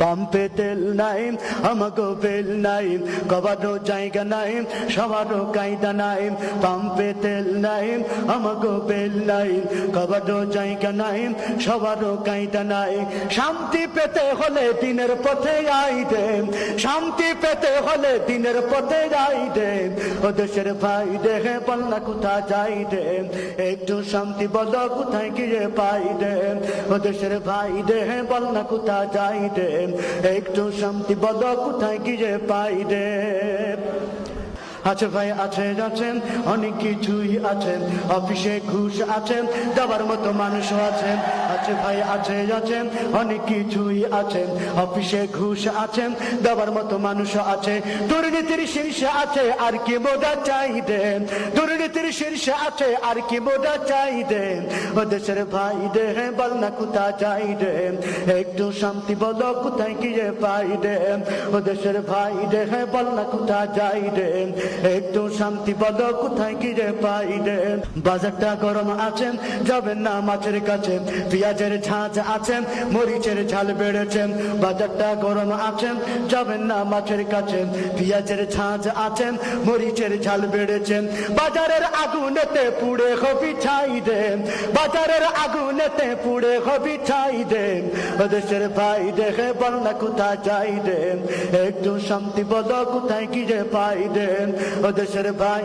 পাম্পে তেল নাই আমাগো বেল নাই, কবারও জায়গা নাই সবারও কায়দা নাই। পাম্পে তেল নাই আমাগো বেল নাই, কবারও জায়গা নাই সবারও কায়দা নাই। শান্তি পেতে হলে দিনের পথে আইদে, শান্তি পেতে হলে দিনের পথে আইদে। ও দেশের ভাই দেহে বলনা কোথা যাই দে, একটু শান্তি বলো কোথায় গিয়ে পাই দে। ও দেশের ভাই দেহে বলনা কোথা যাই দে, একটু শান্তি বলো কোথায় গিয়ে পাই দে। আছে ভাই আছে আছেন অনেক কিছুই আছেন, অফিসে ঘুষ আছেন দেওয়ার মতো মানুষও আছেন। আছে ভাই আছে আছেন অনেক কিছুই আছেন, অফিসে ঘুষ আছেন দেওয়ার মতো মানুষও আছে। দুর্নীতির শীর্ষে আছে আর কি মোটা চাই দেন, দুর্নীতির শীর্ষে আছে আর কি মোটা চাই দেন। ও দেশের ভাই দেহে বল না কোথা যাই দেন, একটু শান্তি বলো কোথায় গিয়ে পাই দেন। ও দেশের ভাই দেহে বল না কোথা যাই দেন, একটু শান্তি বলো কোথায় গিয়ে পাই দেন। বাজারটা গরম আছেন যাবেন না মাছের কাছে, পেঁয়াজের ঝাঁঝ আছেন মরিচের ঝাল বেড়েছেন। বাজারটা গরম আছেন যাবেন না মাছের কাছে, পেঁয়াজের ঝাঁঝ আছেন মরিচের ঝাল বেড়েছেন। বাজারের আগুনেতে পুড়ে হবি ছাই দেন, বাজারের আগুনেতে পুড়ে হবি ছাই দেন। ও দেশের ভাই দেখে বল না কোথা যাই দেন, একটু শান্তি বলো কোথায় গিয়ে পাই দেন। ও দেশের ভাই